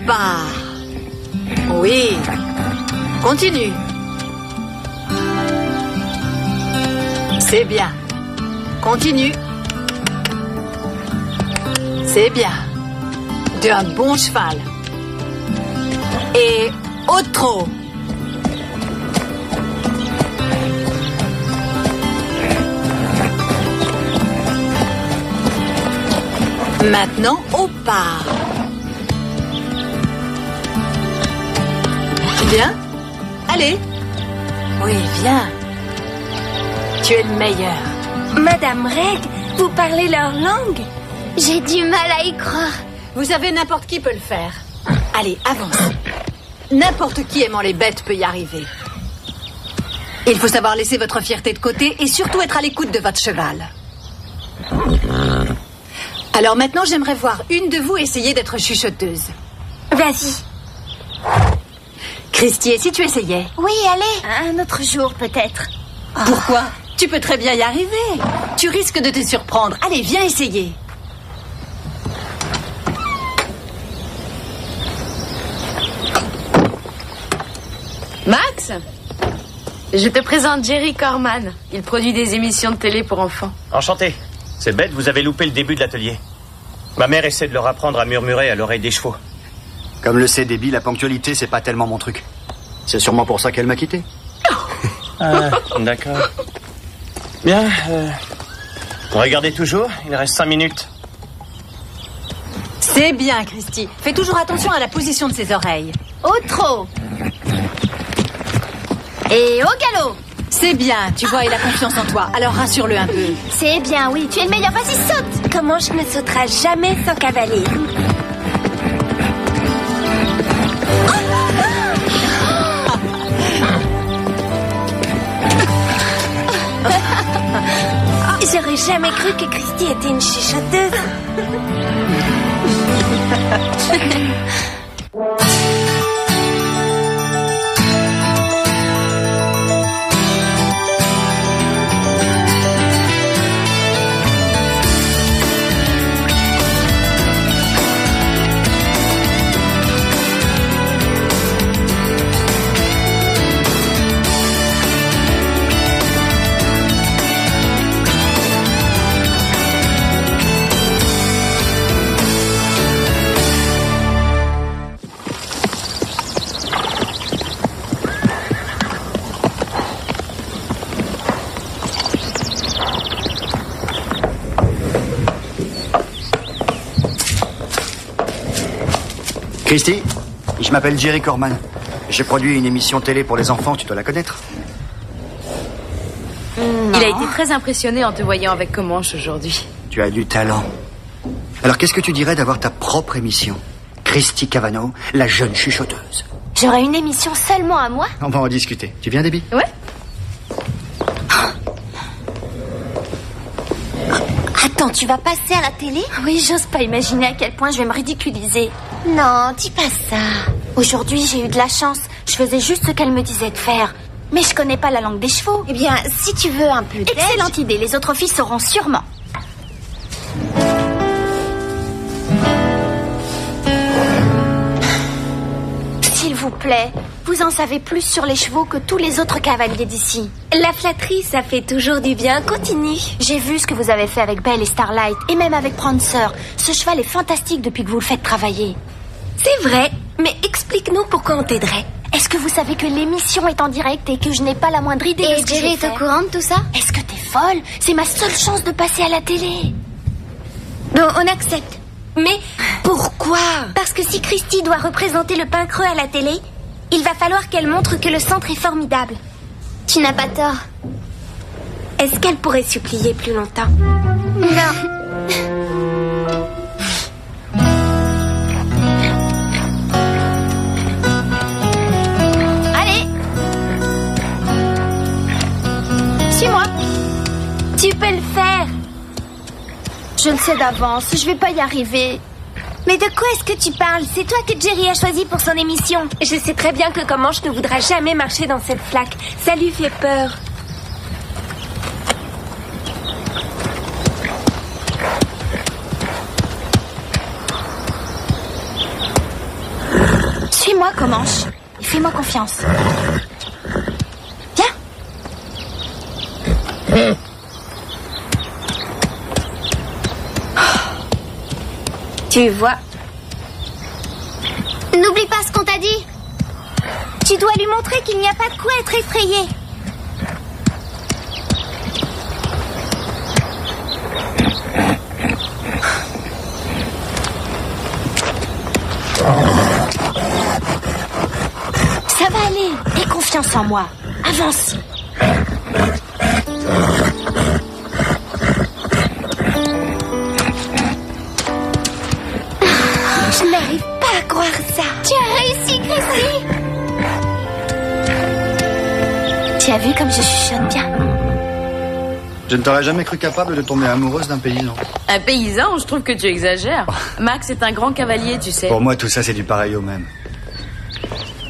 part. Oui. Continue. C'est bien. Continue. C'est bien. Tu es un bon cheval. Et au trot. Maintenant, au pas. Bien. Allez. Oui, viens. Tu es le meilleur. Madame Reg, vous parlez leur langue? J'ai du mal à y croire. Vous savez, n'importe qui peut le faire. Allez, avance. N'importe qui aimant les bêtes peut y arriver. Il faut savoir laisser votre fierté de côté et surtout être à l'écoute de votre cheval. Alors maintenant, j'aimerais voir une de vous essayer d'être chuchoteuse. Vas-y. Christy, et si tu essayais? Oui, allez. Un autre jour, peut-être. Pourquoi? Tu peux très bien y arriver. Tu risques de te surprendre. Allez, viens essayer. Max, je te présente Jerry Corman. Il produit des émissions de télé pour enfants. Enchanté. C'est bête, vous avez loupé le début de l'atelier. Ma mère essaie de leur apprendre à murmurer à l'oreille des chevaux. Comme le sait Debbie, la ponctualité, c'est pas tellement mon truc. C'est sûrement pour ça qu'elle m'a quitté. Ah, d'accord. Bien, regardez toujours, il reste 5 minutes. C'est bien, Christy. Fais toujours attention à la position de ses oreilles. Au trot. Et au galop. C'est bien, tu vois, il a confiance en toi. Alors rassure-le un peu. C'est bien, oui, tu es le meilleur. Vas-y, saute. Comment je ne sauterai jamais sans cavalier? J'aurais jamais cru que Christy était une chuchoteuse. Christy, je m'appelle Jerry Corman. J'ai produit une émission télé pour les enfants, tu dois la connaître. Il a été très impressionné en te voyant avec Comanche aujourd'hui. Tu as du talent. Alors qu'est-ce que tu dirais d'avoir ta propre émission? Christy Cavanaugh, la jeune chuchoteuse. J'aurais une émission seulement à moi? On va en discuter. Tu viens, Debbie? Ouais. Attends, tu vas passer à la télé? Oui, j'ose pas imaginer à quel point je vais me ridiculiser. Non, dis pas ça. Aujourd'hui, j'ai eu de la chance. Je faisais juste ce qu'elle me disait de faire. Mais je connais pas la langue des chevaux. Eh bien, si tu veux un peu d'aide... Excellente idée, les autres filles sauront sûrement. S'il vous plaît, vous en savez plus sur les chevaux que tous les autres cavaliers d'ici. La flatterie, ça fait toujours du bien. Continue. J'ai vu ce que vous avez fait avec Belle et Starlight, et même avec Prancer. Ce cheval est fantastique depuis que vous le faites travailler. C'est vrai, mais explique-nous pourquoi on t'aiderait. Est-ce que vous savez que l'émission est en direct et que je n'ai pas la moindre idée de ce que je vais Jerry est faire? au courant de tout ça? Est-ce que t'es folle? C'est ma seule chance de passer à la télé. Bon, on accepte. Mais pourquoi? Parce que si Christy doit représenter le pain creux à la télé, il va falloir qu'elle montre que le centre est formidable. Tu n'as pas tort. Est-ce qu'elle pourrait supplier plus longtemps? Non. Allez. Suis-moi. Tu peux le faire. Je le sais d'avance, je vais pas y arriver. Mais de quoi est-ce que tu parles? C'est toi que Jerry a choisi pour son émission. Je sais très bien que Comanche ne voudra jamais marcher dans cette flaque. Ça lui fait peur. Suis-moi, Comanche. Et fais-moi confiance. Viens. Tu vois. N'oublie pas ce qu'on t'a dit. Tu dois lui montrer qu'il n'y a pas de quoi être effrayé. Ça va aller. Aie confiance en moi. Avance. Je n'arrive pas à croire ça. Tu as réussi, Christy. Tu as vu comme je chuchote bien? Je ne t'aurais jamais cru capable de tomber amoureuse d'un paysan. Un paysan, je trouve que tu exagères. Max est un grand cavalier, tu sais. Pour moi, tout ça, c'est du pareil au même.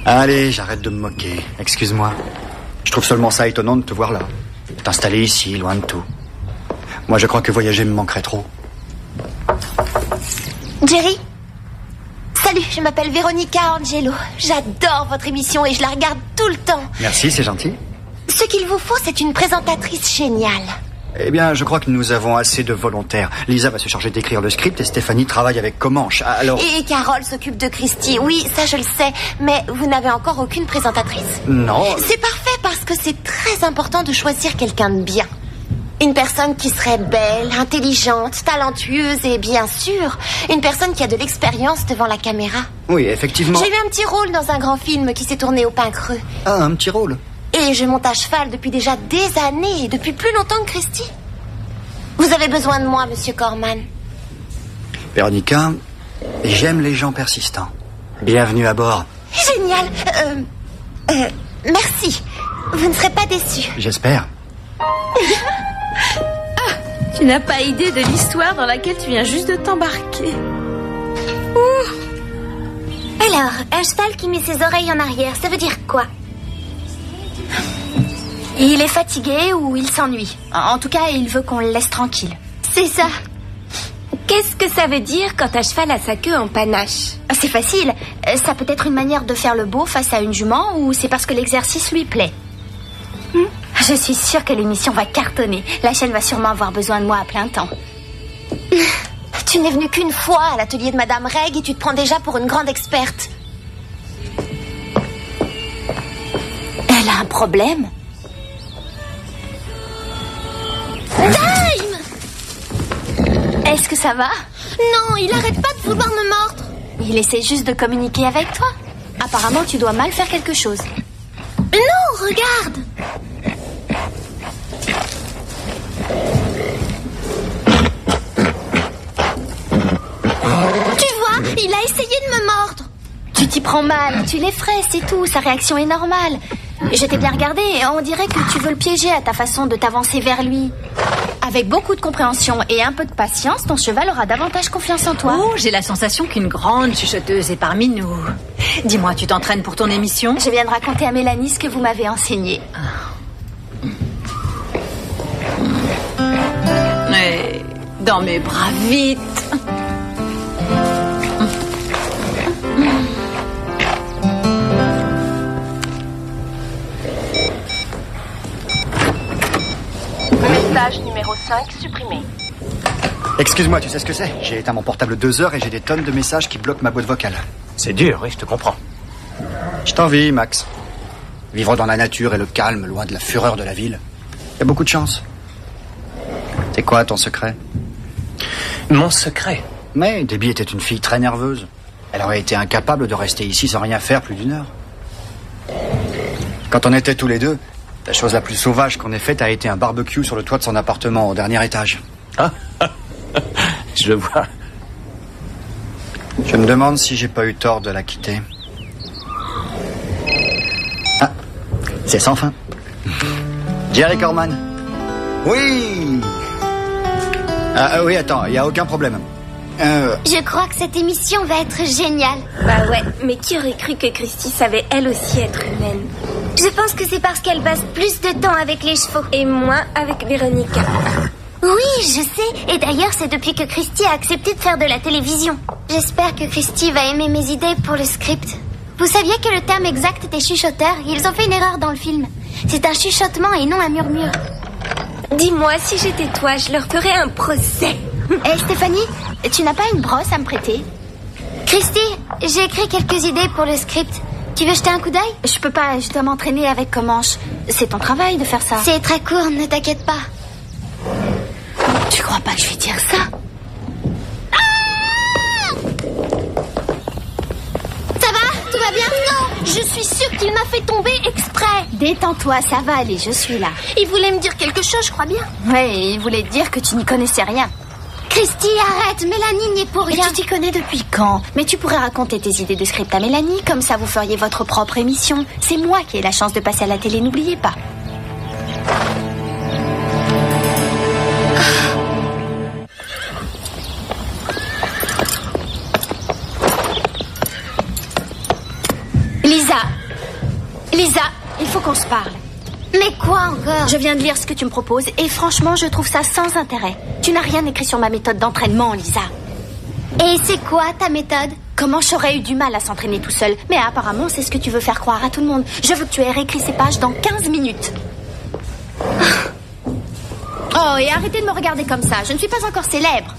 Allez, j'arrête de me moquer. Excuse-moi. Je trouve seulement ça étonnant de te voir là. T'installer ici, loin de tout. Moi, je crois que voyager me manquerait trop. Jerry. Salut, je m'appelle Véronica Angelo. J'adore votre émission et je la regarde tout le temps. Merci, c'est gentil. Ce qu'il vous faut, c'est une présentatrice géniale. Eh bien, je crois que nous avons assez de volontaires. Lisa va se charger d'écrire le script et Stéphanie travaille avec Comanche. Alors... Et Carole s'occupe de Christy. Oui, ça je le sais. Mais vous n'avez encore aucune présentatrice? Non. C'est parfait parce que c'est très important de choisir quelqu'un de bien. Une personne qui serait belle, intelligente, talentueuse et bien sûr, une personne qui a de l'expérience devant la caméra. Oui, effectivement. J'ai eu un petit rôle dans un grand film qui s'est tourné au Pin Creux. Ah, un petit rôle. Et je monte à cheval depuis déjà des années, et depuis plus longtemps que Christy. Vous avez besoin de moi, monsieur Corman. Véronica, j'aime les gens persistants. Bienvenue à bord. Génial. Merci. Vous ne serez pas déçus. J'espère. Tu n'as pas idée de l'histoire dans laquelle tu viens juste de t'embarquer. Alors, un cheval qui met ses oreilles en arrière, ça veut dire quoi? Il est fatigué ou il s'ennuie. En tout cas, il veut qu'on le laisse tranquille. C'est ça. Qu'est-ce que ça veut dire quand un cheval a sa queue en panache? C'est facile. Ça peut être une manière de faire le beau face à une jument ou c'est parce que l'exercice lui plaît. Je suis sûre que l'émission va cartonner. La chaîne va sûrement avoir besoin de moi à plein temps. Tu n'es venue qu'une fois à l'atelier de Madame Reg et tu te prends déjà pour une grande experte. Elle a un problème? Time! Est-ce que ça va? Non, il arrête pas de vouloir me mordre. Il essaie juste de communiquer avec toi. Apparemment, tu dois mal faire quelque chose. Non, regarde. Tu vois, il a essayé de me mordre. Tu t'y prends mal, tu l'effraies, c'est tout. Sa réaction est normale. Je t'ai bien regardé, on dirait que tu veux le piéger à ta façon de t'avancer vers lui. Avec beaucoup de compréhension et un peu de patience, ton cheval aura davantage confiance en toi. Oh, j'ai la sensation qu'une grande chuchoteuse est parmi nous. Dis-moi, tu t'entraînes pour ton émission? Je viens de raconter à Mélanie ce que vous m'avez enseigné. Et dans mes bras, vite. Message numéro 5 supprimé. Excuse-moi, tu sais ce que c'est? J'ai éteint mon portable 2 heures et j'ai des tonnes de messages qui bloquent ma boîte vocale. C'est dur, oui, je te comprends. Je t'envie, Max. Vivre dans la nature et le calme, loin de la fureur de la ville. Il y a beaucoup de chance. C'est quoi ton secret? Mon secret? Mais Debbie était une fille très nerveuse. Elle aurait été incapable de rester ici sans rien faire plus d'1 heure. Quand on était tous les deux, la chose la plus sauvage qu'on ait faite a été un barbecue sur le toit de son appartement au dernier étage. Ah, je vois. Je me demande si j'ai pas eu tort de la quitter. Ah, c'est sans fin. Jerry Corman. Oui. Oui, attends, il y a aucun problème. Je crois que cette émission va être géniale. Bah ouais, mais qui aurait cru que Christy savait elle aussi être humaine? Je pense que c'est parce qu'elle passe plus de temps avec les chevaux. Et moi avec Véronica. Oui, je sais. Et d'ailleurs, c'est depuis que Christy a accepté de faire de la télévision. J'espère que Christy va aimer mes idées pour le script. Vous saviez que le terme exact était chuchoteur? Ils ont fait une erreur dans le film. C'est un chuchotement et non un murmure. Dis-moi, si j'étais toi, je leur ferais un procès. Hé, Stéphanie, tu n'as pas une brosse à me prêter? Christy, j'ai écrit quelques idées pour le script. Tu veux jeter un coup d'œil? Je peux pas, je dois m'entraîner avec Comanche. C'est ton travail de faire ça. C'est très court, ne t'inquiète pas. Tu crois pas que je vais dire ça? Ça va? Tout va bien? Non! Je suis sûre qu'il m'a fait tomber exprès. Détends-toi, ça va aller, je suis là. Il voulait me dire quelque chose, je crois bien. Ouais, il voulait dire que tu n'y connaissais rien. Christy, arrête, Mélanie n'y est pour Mais rien. tu t'y connais depuis quand? Mais tu pourrais raconter tes idées de script à Mélanie, comme ça vous feriez votre propre émission. C'est moi qui ai la chance de passer à la télé, n'oubliez pas. Lisa, il faut qu'on se parle. Mais quoi encore? Je viens de lire ce que tu me proposes et franchement, je trouve ça sans intérêt. Tu n'as rien écrit sur ma méthode d'entraînement, Lisa. Et c'est quoi ta méthode? Comment j'aurais eu du mal à s'entraîner tout seul? Mais apparemment, c'est ce que tu veux faire croire à tout le monde. Je veux que tu aies réécrit ces pages dans 15 minutes. Oh, et arrêtez de me regarder comme ça. Je ne suis pas encore célèbre.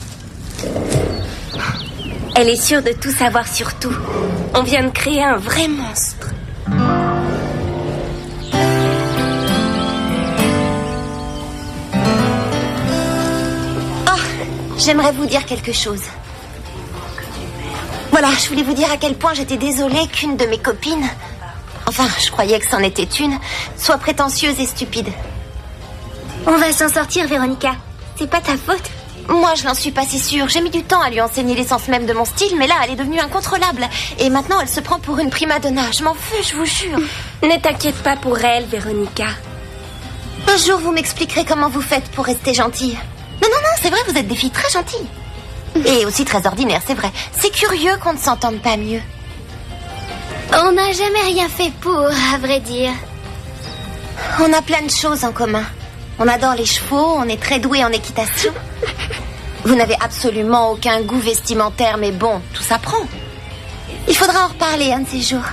Elle est sûre de tout savoir sur tout. On vient de créer un vrai monstre. J'aimerais vous dire quelque chose. Voilà, je voulais vous dire à quel point j'étais désolée qu'une de mes copines, enfin, je croyais que c'en était une, soit prétentieuse et stupide. On va s'en sortir, Véronica. C'est pas ta faute. Moi, je n'en suis pas si sûre. J'ai mis du temps à lui enseigner l'essence même de mon style, mais là, elle est devenue incontrôlable. Et maintenant, elle se prend pour une prima donna. Je m'en fiche, je vous jure. Ne t'inquiète pas pour elle, Véronica. Un jour, vous m'expliquerez comment vous faites pour rester gentille. Non, c'est vrai, vous êtes des filles très gentilles. Et aussi très ordinaires, c'est vrai. C'est curieux qu'on ne s'entende pas mieux. On n'a jamais rien fait pour, à vrai dire. On a plein de choses en commun. On adore les chevaux, on est très doués en équitation. Vous n'avez absolument aucun goût vestimentaire, mais bon, tout s'apprend. Il faudra en reparler un de ces jours.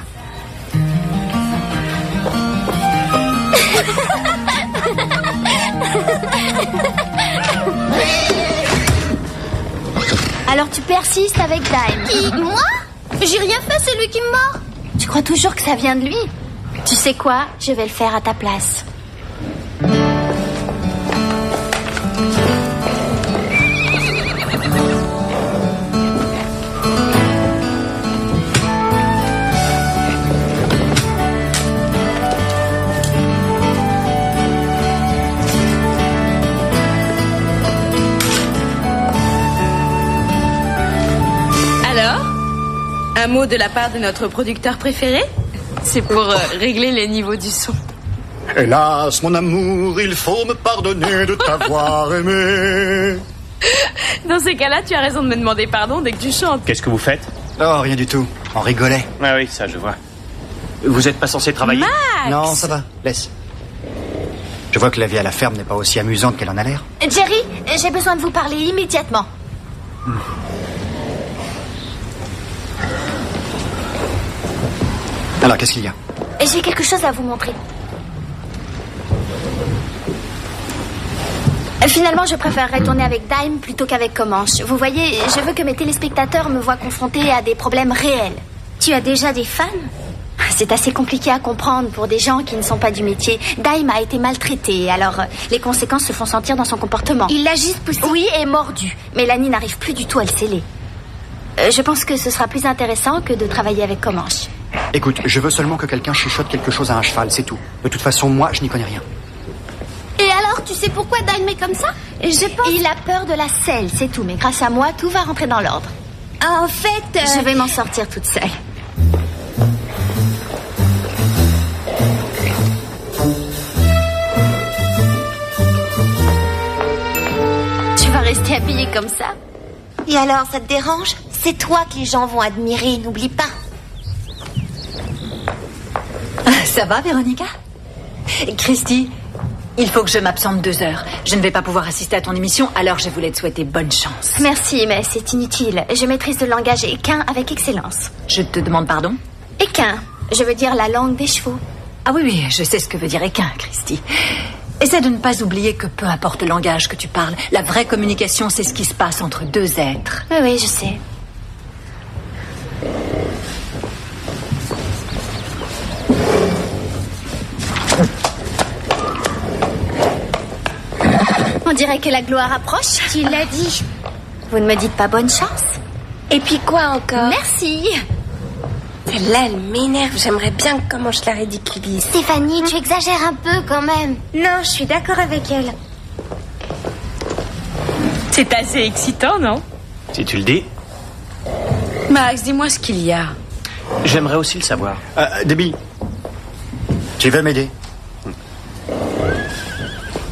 Alors tu persistes avec Dime. Qui? Moi? J'ai rien fait, c'est lui qui me mord. Tu crois toujours que ça vient de lui? Tu sais quoi? Je vais le faire à ta place. Un mot de la part de notre producteur préféré? C'est pour régler les niveaux du son. Hélas, mon amour, il faut me pardonner de t'avoir aimé. Dans ces cas-là, tu as raison de me demander pardon dès que tu chantes. Qu'est-ce que vous faites? Oh, rien du tout. On rigolait. Ah oui, ça, je vois. Vous n'êtes pas censé travailler? Max! Non, ça va. Laisse. Je vois que la vie à la ferme n'est pas aussi amusante qu'elle en a l'air. Jerry, j'ai besoin de vous parler immédiatement. Alors, qu'est-ce qu'il y a? J'ai quelque chose à vous montrer. Finalement, je préférerais tourner avec Dime plutôt qu'avec Comanche. Vous voyez, je veux que mes téléspectateurs me voient confrontée à des problèmes réels. Tu as déjà des fans? C'est assez compliqué à comprendre pour des gens qui ne sont pas du métier. Dime a été maltraité, alors les conséquences se font sentir dans son comportement. Il l'a juste poussé. Oui, et mordu. Mélanie n'arrive plus du tout à le sceller. Je pense que ce sera plus intéressant que de travailler avec Comanche. Écoute, je veux seulement que quelqu'un chuchote quelque chose à un cheval, c'est tout. De toute façon, moi, je n'y connais rien. Et alors, tu sais pourquoi Dime est comme ça? Je pense... Il a peur de la selle, c'est tout. Mais grâce à moi, tout va rentrer dans l'ordre. En fait... Je vais m'en sortir toute seule. Tu vas rester habillée comme ça? Et alors, ça te dérange? C'est toi que les gens vont admirer, n'oublie pas. Ça va, Véronica? Christy, il faut que je m'absente 2 heures. Je ne vais pas pouvoir assister à ton émission, alors je voulais te souhaiter bonne chance. Merci, mais c'est inutile. Je maîtrise le langage équin avec excellence. Je te demande pardon? Équin. Je veux dire la langue des chevaux. Ah oui, je sais ce que veut dire équin, Christy. Essaie de ne pas oublier que peu importe le langage que tu parles, la vraie communication, c'est ce qui se passe entre deux êtres. Oui, je sais. On dirait que la gloire approche. Tu l'as dit. Vous ne me dites pas bonne chance? Et puis quoi encore? Merci. Celle-là, elle m'énerve. J'aimerais bien comment je la ridiculise. Stéphanie, tu exagères un peu quand même. Non, je suis d'accord avec elle. C'est assez excitant, non? Si tu le dis, Max, dis-moi ce qu'il y a. j'aimerais aussi le savoir. Debbie, tu veux m'aider?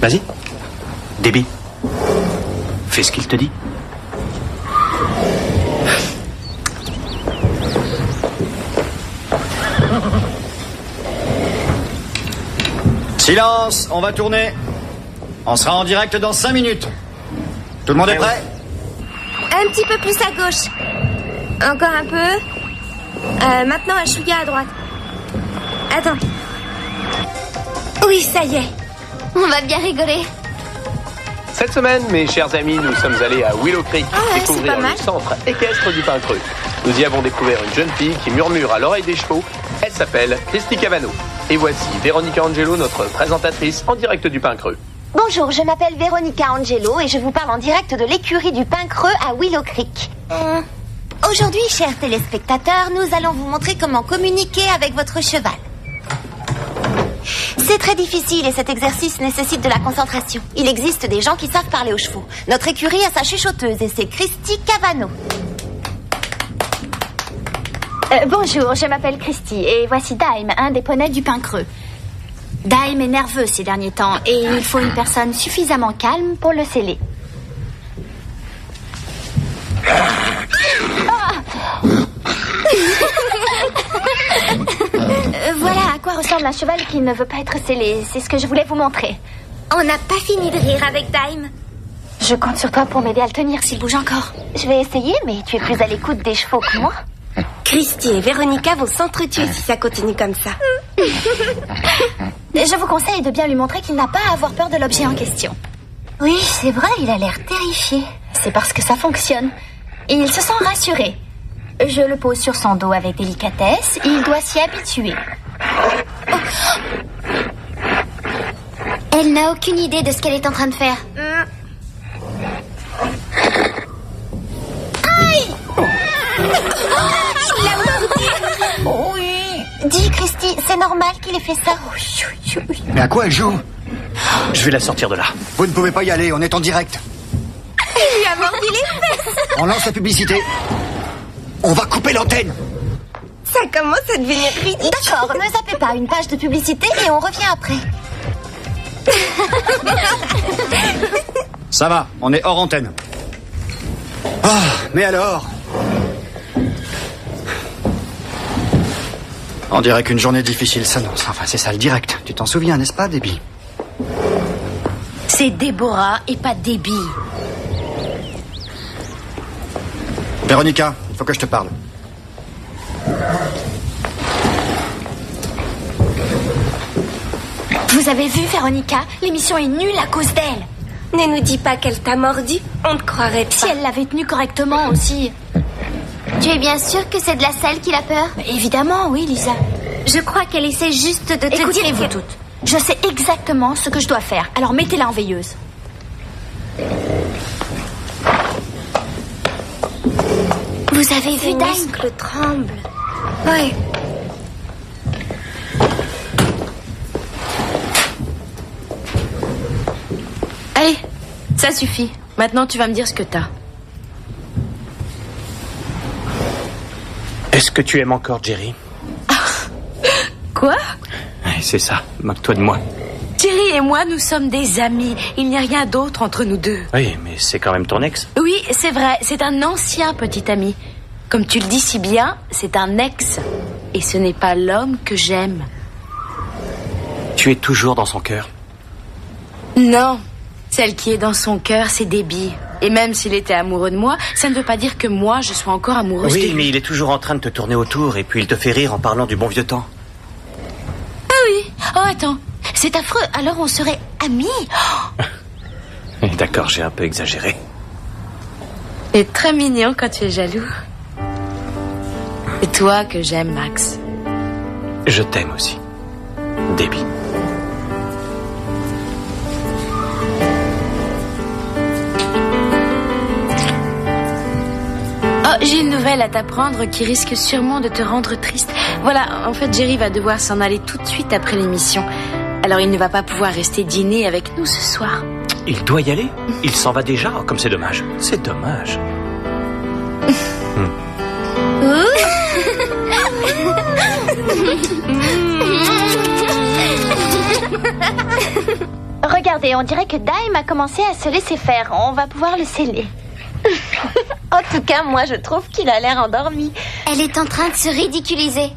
Vas-y. Debbie, fais ce qu'il te dit. Silence, on va tourner. On sera en direct dans 5 minutes. Tout le monde est prêt? Un petit peu plus à gauche. Encore un peu. Maintenant, un chouïa à droite. Attends. Oui, ça y est. On va bien rigoler. Cette semaine, mes chers amis, nous sommes allés à Willow Creek c'est découvrir pas mal. le centre équestre du Pin Creux. Nous y avons découvert une jeune fille qui murmure à l'oreille des chevaux. Elle s'appelle Christy Cavano. Et voici Véronica Angelo, notre présentatrice en direct du Pin Creux. Bonjour, je m'appelle Véronica Angelo et je vous parle en direct de l'écurie du Pin Creux à Willow Creek. Aujourd'hui, chers téléspectateurs, nous allons vous montrer comment communiquer avec votre cheval. C'est très difficile et cet exercice nécessite de la concentration. Il existe des gens qui savent parler aux chevaux. Notre écurie a sa chuchoteuse et c'est Christy Cavano. Bonjour, je m'appelle Christy et voici Dime, un des poneys du Pin Creux. Dime est nerveux ces derniers temps et il faut une personne suffisamment calme pour le sceller. Voilà à quoi ressemble un cheval qui ne veut pas être scellé. C'est ce que je voulais vous montrer. On n'a pas fini de rire avec Dime. Je compte sur toi pour m'aider à le tenir s'il bouge encore. Je vais essayer, mais tu es plus à l'écoute des chevaux que moi. Christy et Véronica vont s'entretuer si ça continue comme ça. Je vous conseille de bien lui montrer qu'il n'a pas à avoir peur de l'objet en question. Oui, c'est vrai, il a l'air terrifié. C'est parce que ça fonctionne. Et il se sent rassuré. Je le pose sur son dos avec délicatesse. Il doit s'y habituer. Elle n'a aucune idée de ce qu'elle est en train de faire. Dis, Christy, c'est normal qu'il ait fait ça. Mais à quoi elle joue? Je vais la sortir de là. Vous ne pouvez pas y aller, on est en direct. Il lui a mordu les fesses. On lance la publicité. On va couper l'antenne. Ça commence à devenir ridicule. D'accord, ne zappez pas, une page de publicité et on revient après. Ça va, on est hors antenne. Ah, mais alors? On dirait qu'une journée difficile s'annonce. Enfin, c'est ça le direct. Tu t'en souviens, n'est-ce pas, Debbie? C'est Déborah et pas Debbie. Véronica, il faut que je te parle. Vous avez vu, Véronica? L'émission est nulle à cause d'elle. Ne nous dis pas qu'elle t'a mordu, on te croirait pas. Si elle l'avait tenue correctement aussi. Tu es bien sûre que c'est de la selle qu'il a peur? Évidemment, oui, Lisa. Je crois qu'elle essaie juste de te dire Écoutez-vous que... toutes. Je sais exactement ce que je dois faire. Alors mettez-la en veilleuse. Vous avez vu Ses Dime? muscles tremble. Ouais. Allez, ça suffit. Maintenant, tu vas me dire ce que t'as. Est-ce que tu aimes encore Jerry? Quoi? Ouais, c'est ça, moque-toi de moi. Jerry et moi, nous sommes des amis. Il n'y a rien d'autre entre nous deux. Oui, mais c'est quand même ton ex. Oui, c'est vrai. C'est un ancien petit ami. Comme tu le dis si bien, c'est un ex. Et ce n'est pas l'homme que j'aime. Tu es toujours dans son cœur. Non. Celle qui est dans son cœur, c'est Debbie. Et même s'il était amoureux de moi, ça ne veut pas dire que moi, je sois encore amoureuse de lui. Oui, mais il est toujours en train de te tourner autour et puis il te fait rire en parlant du bon vieux temps. Ah oui. Oh, attends. C'est affreux. Alors on serait amis. D'accord, j'ai un peu exagéré. Et très mignon quand tu es jaloux. C'est toi que j'aime, Max. Je t'aime aussi, Debbie. Oh, j'ai une nouvelle à t'apprendre qui risque sûrement de te rendre triste. Voilà, en fait, Jerry va devoir s'en aller tout de suite après l'émission. Alors il ne va pas pouvoir rester dîner avec nous ce soir. Il doit y aller? Il s'en va déjà? Oh, comme c'est dommage. C'est dommage. Regardez, on dirait que Dime a commencé à se laisser faire. On va pouvoir le sceller. En tout cas, moi, je trouve qu'il a l'air endormi. Elle est en train de se ridiculiser.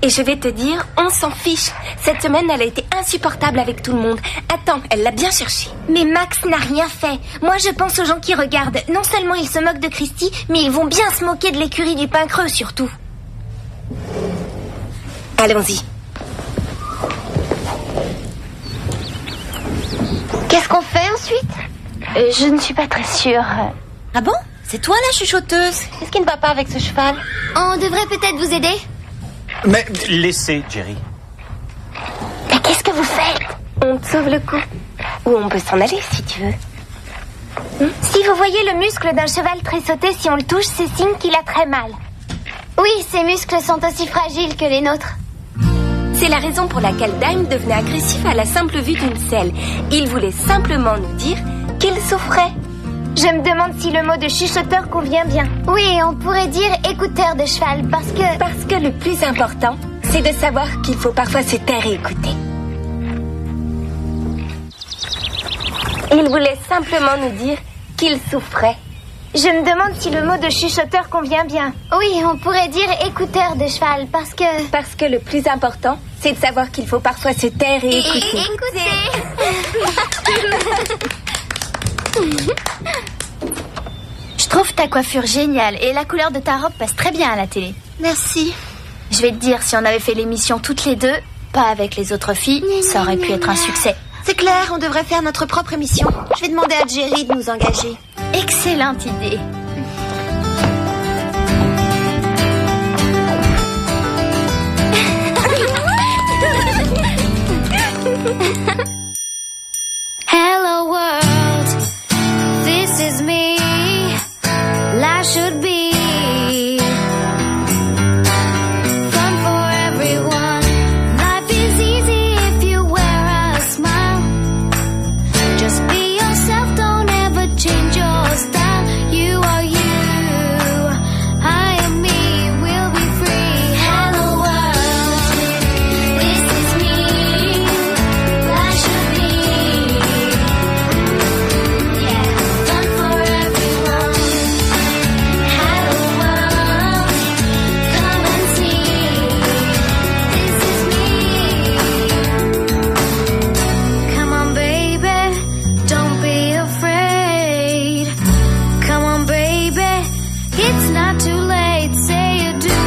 Et je vais te dire, on s'en fiche. Cette semaine, elle a été insupportable avec tout le monde. Attends, elle l'a bien cherché. Mais Max n'a rien fait. Moi, je pense aux gens qui regardent. Non seulement ils se moquent de Christy, mais ils vont bien se moquer de l'écurie du pain creux, surtout. Allons-y. Qu'est-ce qu'on fait ensuite? Je ne suis pas très sûre. Ah bon? C'est toi la chuchoteuse? Qu'est-ce qui ne va pas avec ce cheval? On devrait peut-être vous aider? Mais laissez, Jerry. Mais qu'est-ce que vous faites? On te sauve le coup. Ou on peut s'en aller si tu veux. Si vous voyez le muscle d'un cheval tressauter, si on le touche, c'est signe qu'il a très mal. Oui, ses muscles sont aussi fragiles que les nôtres. C'est la raison pour laquelle Dime devenait agressif à la simple vue d'une selle. Il voulait simplement nous dire qu'il souffrait. Je me demande si le mot de chuchoteur convient bien. Oui, on pourrait dire écouteur de cheval, parce que le plus important, c'est de savoir qu'il faut parfois se taire et écouter. Il voulait simplement nous dire qu'il souffrait. Je me demande si le mot de chuchoteur convient bien. Oui, on pourrait dire écouteur de cheval, parce que le plus important, c'est de savoir qu'il faut parfois se taire et écouter. Je trouve ta coiffure géniale et la couleur de ta robe passe très bien à la télé. Merci. Je vais te dire, si on avait fait l'émission toutes les deux, pas avec les autres filles, ça aurait pu être un succès. C'est clair, on devrait faire notre propre émission. Je vais demander à Jerry de nous engager. Excellente idée. Hello world, this is me. Life should be fun for everyone. Life is easy if you wear a smile. Just be yourself, don't ever change your style. You are you, I am me, we'll be free. Hello world, this is me. Life should be, yeah, fun for everyone. Hello world, come and see. This is me. Come on baby, don't be afraid. Come on baby, it's not too late. Say you do.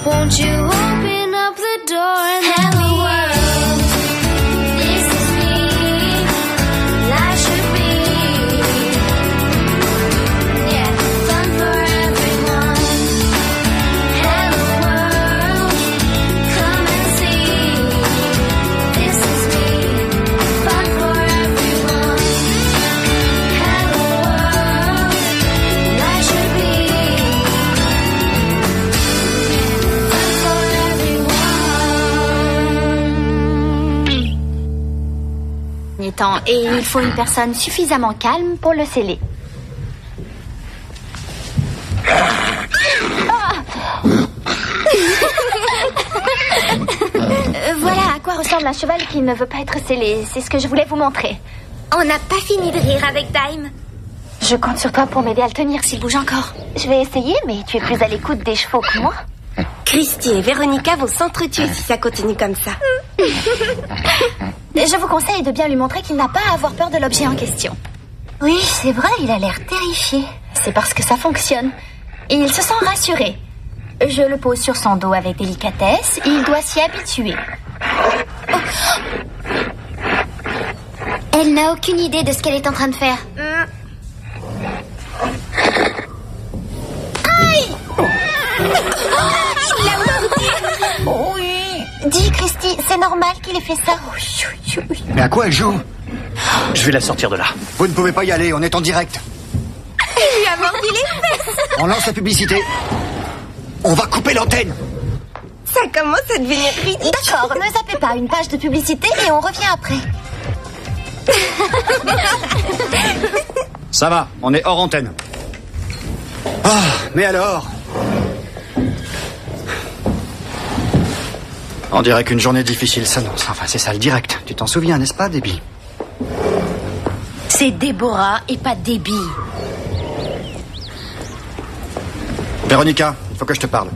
Won't you open up the door and let me in? This is me. Life should be, yeah, fun for everyone. Hello world, come and see. This is me, fun for everyone. Hello world, life should be, fun for everyone. Et il faut une personne suffisamment calme pour le sceller. Voilà à quoi ressemble un cheval qui ne veut pas être scellé. C'est ce que je voulais vous montrer. on n'a pas fini de rire avec Dime. Je compte sur toi pour m'aider à le tenir s'il bouge encore. Je vais essayer, mais tu es plus à l'écoute des chevaux que moi. Christy et Véronica vont s'entretuer si ça continue comme ça. Je vous conseille de bien lui montrer qu'il n'a pas à avoir peur de l'objet en question. Oui, c'est vrai, il a l'air terrifié. C'est parce que ça fonctionne. Et il se sent rassuré. Je le pose sur son dos avec délicatesse et il doit s'y habituer. Oh. Elle n'a aucune idée de ce qu'elle est en train de faire. Aïe! Il l'a mordu. Oui. Dis, Christy, c'est normal qu'il ait fait ça. Mais à quoi elle joue? Je vais la sortir de là. Vous ne pouvez pas y aller, on est en direct. Il lui a mordu les fesses. On lance la publicité. On va couper l'antenne. Ça commence à devenir ridicule. D'accord, ne zappez pas, une page de publicité et on revient après. Ça va, on est hors antenne. Ah, mais alors? On dirait qu'une journée difficile s'annonce. Enfin, c'est ça le direct. Tu t'en souviens, n'est-ce pas, Debbie? C'est Déborah et pas Debbie. Véronica, il faut que je te parle.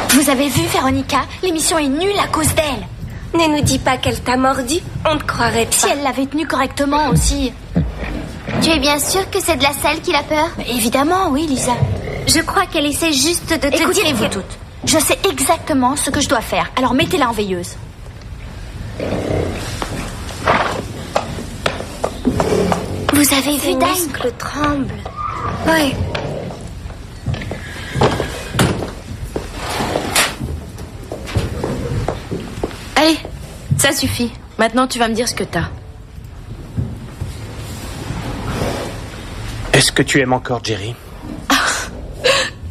Vous avez vu, Véronica? L'émission est nulle à cause d'elle. Ne nous dis pas qu'elle t'a mordu, on te croirait pas. Si elle l'avait tenue correctement aussi. Tu es bien sûre que c'est de la selle qu'il a peur? Évidemment, oui, Lisa. Je crois qu'elle essaie juste de te dire... Écoutez-vous toutes. Je sais exactement ce que je dois faire. Alors mettez-la en veilleuse. Vous avez vu Ses Dime? muscles tremblent. Ouais. Allez, ça suffit. Maintenant, tu vas me dire ce que t'as. Est-ce que tu aimes encore Jerry?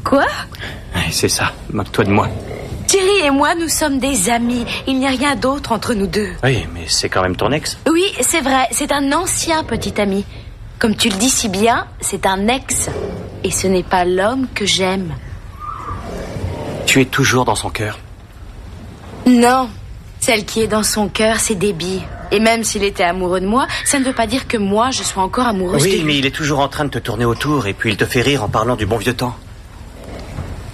Quoi? C'est ça, moque-toi de moi. Jerry et moi, nous sommes des amis. Il n'y a rien d'autre entre nous deux. Oui, mais c'est quand même ton ex. Oui, c'est vrai. C'est un ancien petit ami. Comme tu le dis si bien, c'est un ex. Et ce n'est pas l'homme que j'aime. Tu es toujours dans son cœur. Non. Celle qui est dans son cœur, c'est Debbie. Et même s'il était amoureux de moi, ça ne veut pas dire que moi, je sois encore amoureuse de lui. Oui, mais il est toujours en train de te tourner autour et puis il te fait rire en parlant du bon vieux temps.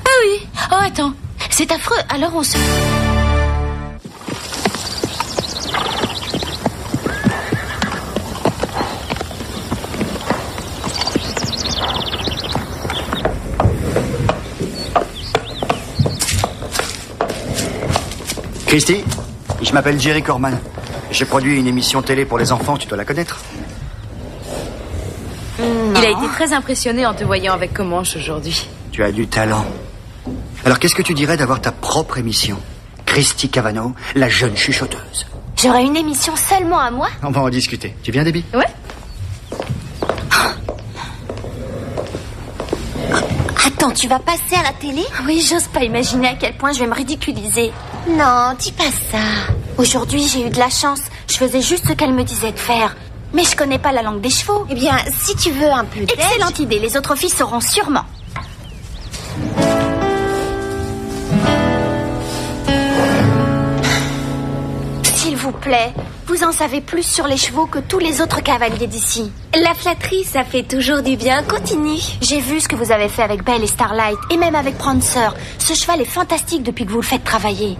Ah oui. Oh, attends. C'est affreux. Alors on se... Christy, je m'appelle Jerry Corman. J'ai produit une émission télé pour les enfants, tu dois la connaître. Il a été très impressionné en te voyant avec Comanche aujourd'hui. Tu as du talent. Alors qu'est-ce que tu dirais d'avoir ta propre émission? Christy Cavanaugh, la jeune chuchoteuse. J'aurais une émission seulement à moi? On va en discuter. Tu viens, Debbie? Ouais. Attends, tu vas passer à la télé? Oui, j'ose pas imaginer à quel point je vais me ridiculiser. Non, dis pas ça. Aujourd'hui, j'ai eu de la chance. Je faisais juste ce qu'elle me disait de faire. Mais je connais pas la langue des chevaux. Eh bien, si tu veux un peu d'aide... Excellente idée, les autres filles sauront sûrement. S'il vous plaît, vous en savez plus sur les chevaux que tous les autres cavaliers d'ici. La flatterie, ça fait toujours du bien. Continue. J'ai vu ce que vous avez fait avec Belle et Starlight, et même avec Prancer. Ce cheval est fantastique depuis que vous le faites travailler.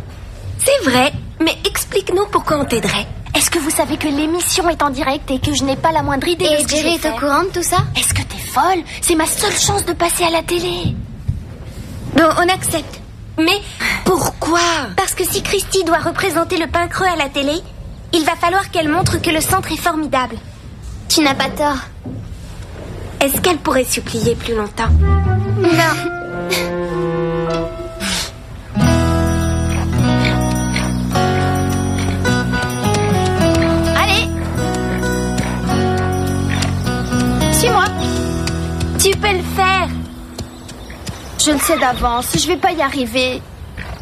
C'est vrai, mais explique-nous pourquoi on t'aiderait. Est-ce que vous savez que l'émission est en direct et que je n'ai pas la moindre idée de ce que je vais Jerry est faire? au courant de tout ça? Est-ce que t'es folle? C'est ma seule chance de passer à la télé. Bon, on accepte. Mais pourquoi? Parce que si Christy doit représenter le pain creux à la télé, il va falloir qu'elle montre que le centre est formidable. Tu n'as pas tort. Est-ce qu'elle pourrait supplier plus longtemps? Non. Allez! Suis-moi. Tu peux le faire. Je le sais d'avance, je vais pas y arriver.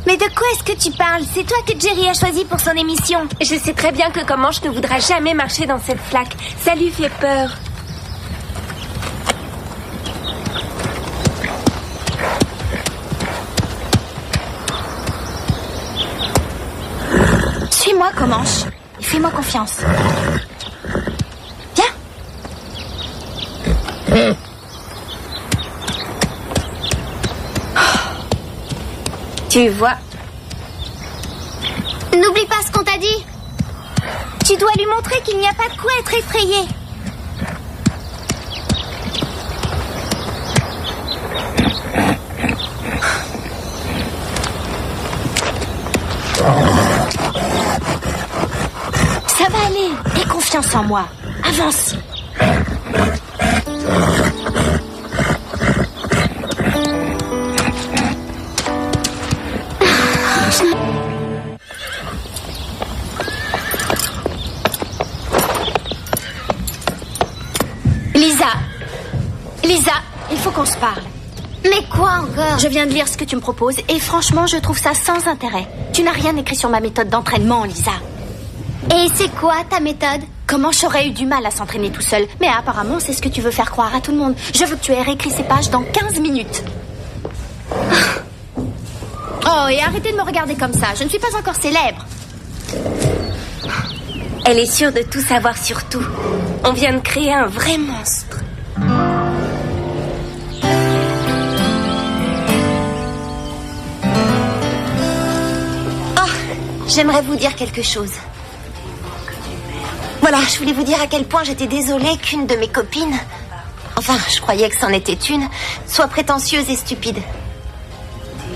Mais de quoi est-ce que tu parles? C'est toi que Jerry a choisi pour son émission. Je sais très bien que Comanche ne voudra jamais marcher dans cette flaque. Ça lui fait peur. Suis-moi, Comanche. Et fais-moi confiance. Viens. Tu vois? N'oublie pas ce qu'on t'a dit. Tu dois lui montrer qu'il n'y a pas de quoi être effrayé. Ça va aller. Aie confiance en moi. Avance. Lisa, il faut qu'on se parle. Mais quoi encore? Je viens de lire ce que tu me proposes et franchement, je trouve ça sans intérêt. Tu n'as rien écrit sur ma méthode d'entraînement, Lisa. Et c'est quoi ta méthode? Comment j'aurais eu du mal à s'entraîner tout seul? Mais apparemment, c'est ce que tu veux faire croire à tout le monde. Je veux que tu aies réécrit ces pages dans 15 minutes. Oh, et arrêtez de me regarder comme ça. Je ne suis pas encore célèbre. Elle est sûre de tout savoir sur tout. On vient de créer un vrai monstre. J'aimerais vous dire quelque chose. Voilà, je voulais vous dire à quel point j'étais désolée qu'une de mes copines, enfin, je croyais que c'en était une, soit prétentieuse et stupide.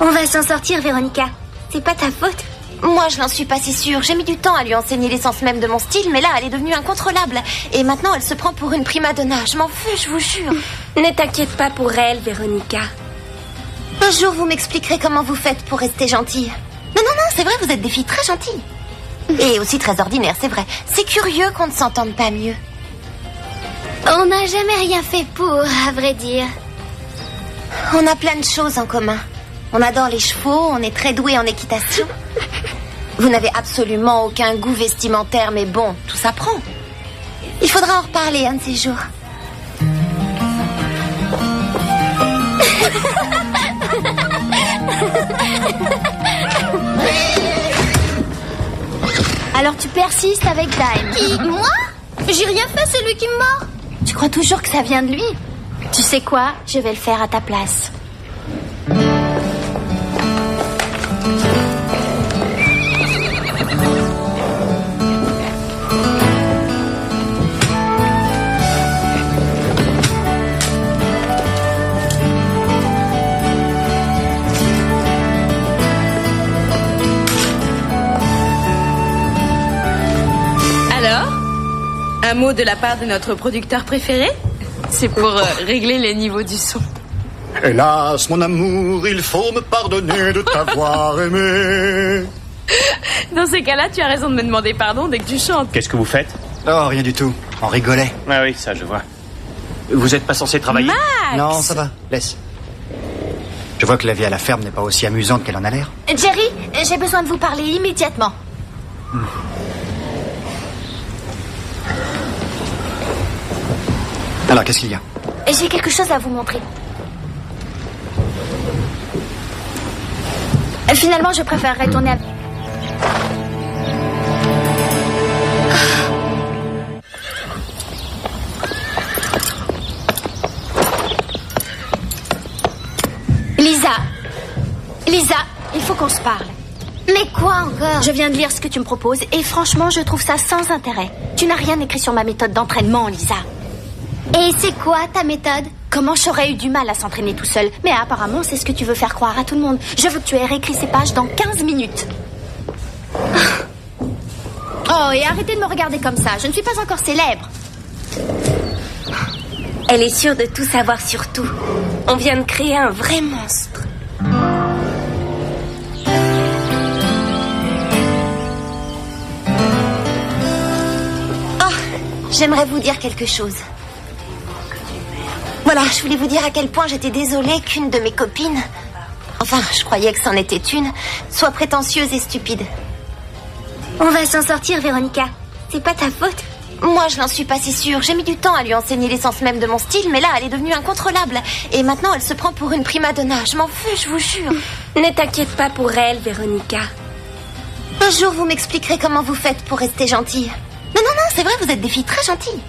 On va s'en sortir, Véronica. C'est pas ta faute. Moi, je n'en suis pas si sûre. J'ai mis du temps à lui enseigner l'essence même de mon style, mais là, elle est devenue incontrôlable. Et maintenant, elle se prend pour une prima donna. Je m'en fous, je vous jure. Ne t'inquiète pas pour elle, Véronica. Un jour, vous m'expliquerez comment vous faites pour rester gentille. Non, c'est vrai, vous êtes des filles très gentilles. Et aussi très ordinaires, c'est vrai. C'est curieux qu'on ne s'entende pas mieux. On n'a jamais rien fait pour, à vrai dire. On a plein de choses en commun. On adore les chevaux, on est très doués en équitation. Vous n'avez absolument aucun goût vestimentaire, mais bon, tout s'apprend. Il faudra en reparler un de ces jours. Alors tu persistes avec Dime. Qui? Moi? J'ai rien fait, c'est lui qui me mord. Tu crois toujours que ça vient de lui? Tu sais quoi? Je vais le faire à ta place. Un mot de la part de notre producteur préféré? C'est pour régler les niveaux du son. Hélas, mon amour, il faut me pardonner de t'avoir aimé. Dans ces cas-là, tu as raison de me demander pardon dès que tu chantes. Qu'est-ce que vous faites? Oh, rien du tout. On rigolait. Ah oui, ça, je vois. Vous n'êtes pas censé travailler? Max! Non, ça va. Laisse. Je vois que la vie à la ferme n'est pas aussi amusante qu'elle en a l'air. Jerry, j'ai besoin de vous parler immédiatement. Alors, qu'est-ce qu'il y a? J'ai quelque chose à vous montrer. Finalement, je préférerais tourner à... Lisa, il faut qu'on se parle. Mais quoi encore? Je viens de lire ce que tu me proposes et franchement, je trouve ça sans intérêt. Tu n'as rien écrit sur ma méthode d'entraînement, Lisa. Et c'est quoi ta méthode? Comment j'aurais eu du mal à s'entraîner tout seul? Mais apparemment, c'est ce que tu veux faire croire à tout le monde. Je veux que tu aies réécrit ces pages dans 15 minutes. Oh, et arrêtez de me regarder comme ça. Je ne suis pas encore célèbre. Elle est sûre de tout savoir sur tout. On vient de créer un vrai monstre. J'aimerais vous dire quelque chose. Voilà, je voulais vous dire à quel point j'étais désolée qu'une de mes copines, enfin, je croyais que c'en était une, soit prétentieuse et stupide. On va s'en sortir, Véronica. C'est pas ta faute. Moi, je n'en suis pas si sûre. J'ai mis du temps à lui enseigner l'essence même de mon style, mais là, elle est devenue incontrôlable. Et maintenant, elle se prend pour une prima donna. Je m'en fous, je vous jure. Ne t'inquiète pas pour elle, Véronica. Un jour, vous m'expliquerez comment vous faites pour rester gentille. Non, c'est vrai, vous êtes des filles très gentilles.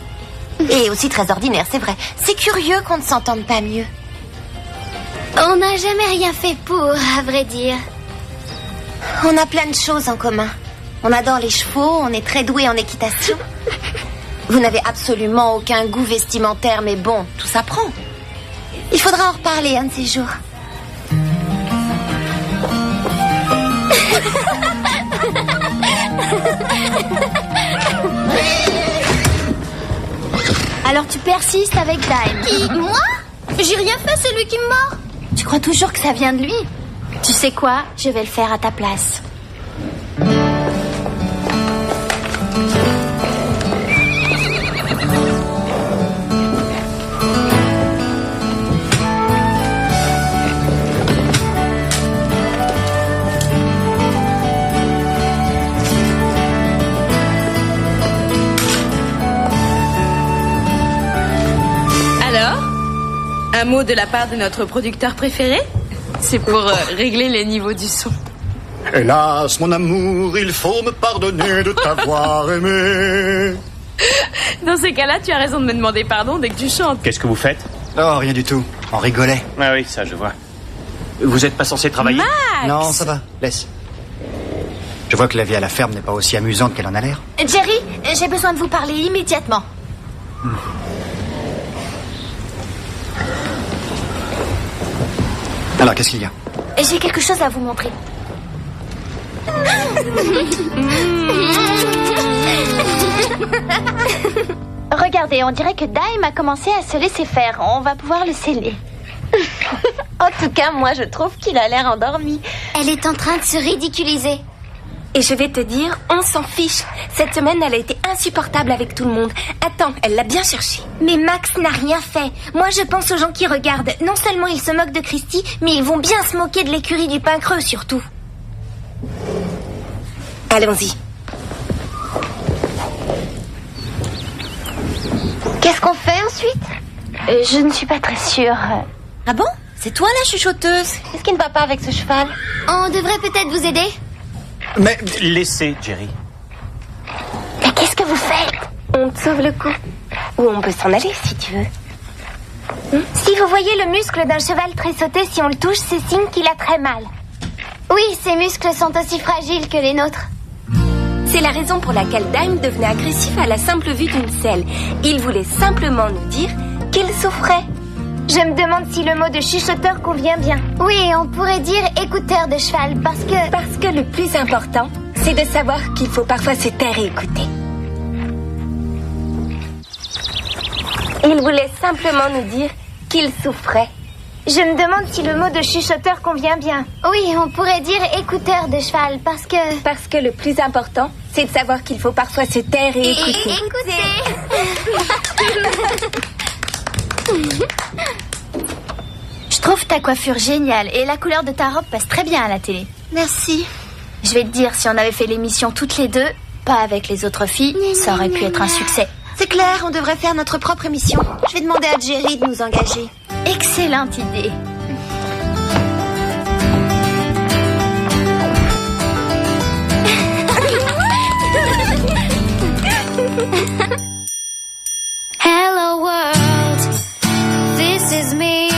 Et aussi très ordinaires, c'est vrai. C'est curieux qu'on ne s'entende pas mieux. On n'a jamais rien fait pour, à vrai dire. On a plein de choses en commun. On adore les chevaux, on est très doués en équitation. Vous n'avez absolument aucun goût vestimentaire, mais bon, tout s'apprend. Il faudra en reparler un de ces jours. Alors tu persistes avec Dime. Qui, moi? J'ai rien fait, c'est lui qui me mord. Tu crois toujours que ça vient de lui? Tu sais quoi? Je vais le faire à ta place. Un mot de la part de notre producteur préféré? C'est pour régler les niveaux du son. Hélas, mon amour, il faut me pardonner de t'avoir aimé. Dans ces cas-là, tu as raison de me demander pardon dès que tu chantes. Qu'est-ce que vous faites? Oh, rien du tout. On rigolait. Ah oui, ça, je vois. Vous êtes pas censé travailler? Max! Non, ça va. Laisse. Je vois que la vie à la ferme n'est pas aussi amusante qu'elle en a l'air. Jerry, j'ai besoin de vous parler immédiatement. Alors, qu'est-ce qu'il y a? J'ai quelque chose à vous montrer. Regardez, on dirait que Dime a commencé à se laisser faire. On va pouvoir le sceller. En tout cas, moi, je trouve qu'il a l'air endormi. Elle est en train de se ridiculiser. Et je vais te dire, on s'en fiche. Cette semaine, elle a été insupportable avec tout le monde. Attends, elle l'a bien cherché. Mais Max n'a rien fait. Moi, je pense aux gens qui regardent. Non seulement ils se moquent de Christy, mais ils vont bien se moquer de l'écurie du pain creux, surtout. Allons-y. Qu'est-ce qu'on fait ensuite? Je ne suis pas très sûre. Ah bon? C'est toi la chuchoteuse? Qu'est-ce qui ne va pas avec ce cheval? On devrait peut-être vous aider. Mais laissez, Jerry. Mais qu'est-ce que vous faites? On te sauve le coup. Ou on peut s'en aller si tu veux. Si vous voyez le muscle d'un cheval tressauté, si on le touche, c'est signe qu'il a très mal. Oui, ses muscles sont aussi fragiles que les nôtres. C'est la raison pour laquelle Dime devenait agressif à la simple vue d'une selle. Il voulait simplement nous dire qu'il souffrait. Je me demande si le mot de chuchoteur convient bien. Oui, on pourrait dire écouteur de cheval, parce que le plus important, c'est de savoir qu'il faut parfois se taire et écouter. Il voulait simplement nous dire qu'il souffrait. Je me demande si le mot de chuchoteur convient bien. Oui, on pourrait dire écouteur de cheval, parce que le plus important, c'est de savoir qu'il faut parfois se taire et écouter. Je trouve ta coiffure géniale et la couleur de ta robe passe très bien à la télé. Merci. Je vais te dire, si on avait fait l'émission toutes les deux, pas avec les autres filles, ça aurait pu être un succès. C'est clair, on devrait faire notre propre émission. Je vais demander à Jerry de nous engager. Excellente idée. Hello world, this is me.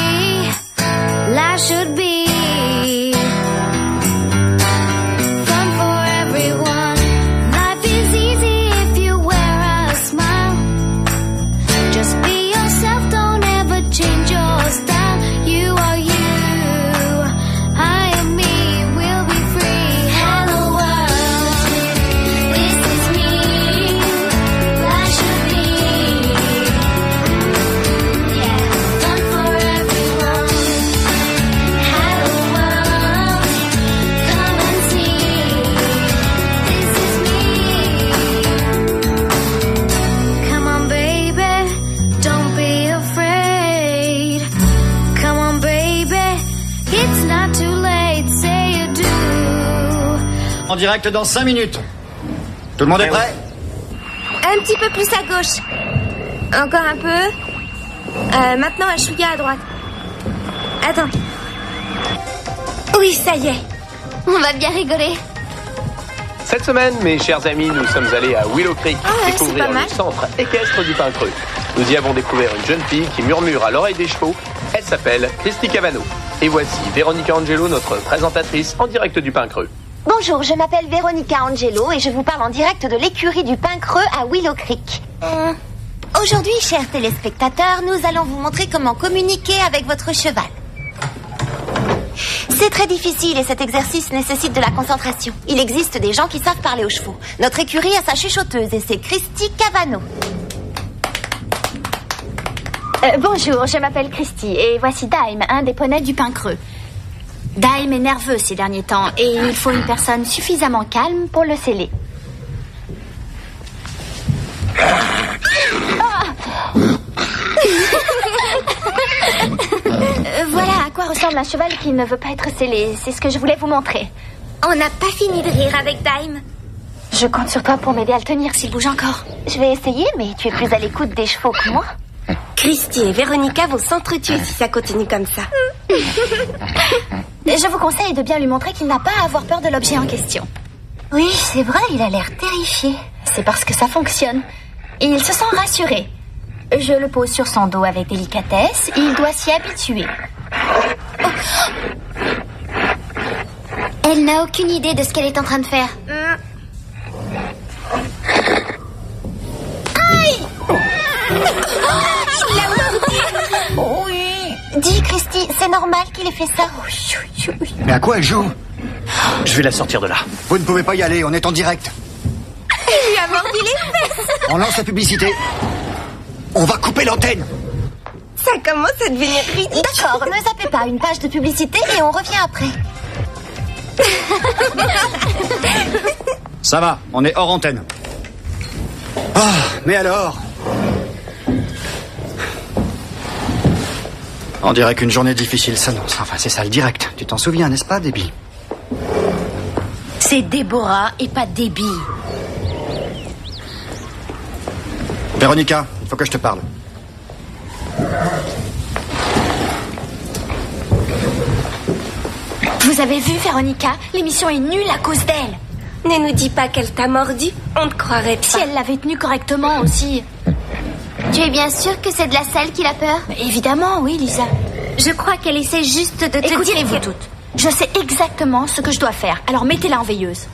Life should be fun for everyone. Life is easy if you wear a smile. Just be yourself, don't ever change your style. You are you, I am me, we'll be free. Hello world, this is me. Life should be, yeah, fun for everyone. Hello world, come and see. This is me. Come on baby, don't be afraid. Come on baby, it's not too late, say you do. En direct dans 5 minutes. Tout le monde est prêt? Un petit peu plus à gauche. Encore un peu. Maintenant, un chouïa à droite. Attends. Oui, ça y est. On va bien rigoler. Cette semaine, mes chers amis, nous sommes allés à Willow Creek ouais, découvrir c'est pas mal. le centre équestre du pain creux. Nous y avons découvert une jeune fille qui murmure à l'oreille des chevaux. Elle s'appelle Christy Cavano. Et voici Véronica Angelo, notre présentatrice en direct du pain creux. Bonjour, je m'appelle Véronica Angelo et je vous parle en direct de l'écurie du Pin Creux à Willow Creek. Aujourd'hui, chers téléspectateurs, nous allons vous montrer comment communiquer avec votre cheval. C'est très difficile et cet exercice nécessite de la concentration. Il existe des gens qui savent parler aux chevaux. Notre écurie a sa chuchoteuse et c'est Christy Cavano. Bonjour, je m'appelle Christy et voici Dime, un des poneys du Pin Creux. Dime est nerveux ces derniers temps et il faut une personne suffisamment calme pour le sceller. Voilà à quoi ressemble un cheval qui ne veut pas être scellé. C'est ce que je voulais vous montrer. On n'a pas fini de rire avec Dime. Je compte sur toi pour m'aider à le tenir s'il bouge encore. Je vais essayer, mais tu es plus à l'écoute des chevaux que moi. Christy et Véronica vont s'entretuer si ça continue comme ça. Je vous conseille de bien lui montrer qu'il n'a pas à avoir peur de l'objet en question. Oui, c'est vrai, il a l'air terrifié. C'est parce que ça fonctionne. Il se sent rassuré. Je le pose sur son dos avec délicatesse. Il doit s'y habituer. Elle n'a aucune idée de ce qu'elle est en train de faire. Aïe! Il l'a mordu! Oui. Dis, Christy, c'est normal qu'il ait fait ça. Mais à quoi elle joue? Je vais la sortir de là. Vous ne pouvez pas y aller, on est en direct. Il lui a mordu les fesses! On lance la publicité. On va couper l'antenne. Ça commence à devenir ridicule. D'accord, ne zappez pas, une page de publicité et on revient après. Ça va, on est hors antenne. Ah, mais alors? On dirait qu'une journée difficile s'annonce. Enfin, c'est ça le direct. Tu t'en souviens, n'est-ce pas, Debbie? C'est Déborah et pas Debbie. Véronica, il faut que je te parle. Vous avez vu, Véronica? L'émission est nulle à cause d'elle. Ne nous dis pas qu'elle t'a mordu. On te croirait pas. Si elle l'avait tenue correctement aussi. Tu es bien sûre que c'est de la selle qu'il a peur? Mais évidemment, oui, Lisa. Je crois qu'elle essaie juste de te dire Écoutez-vous que... toutes. Je sais exactement ce que je dois faire. Alors mettez-la en veilleuse.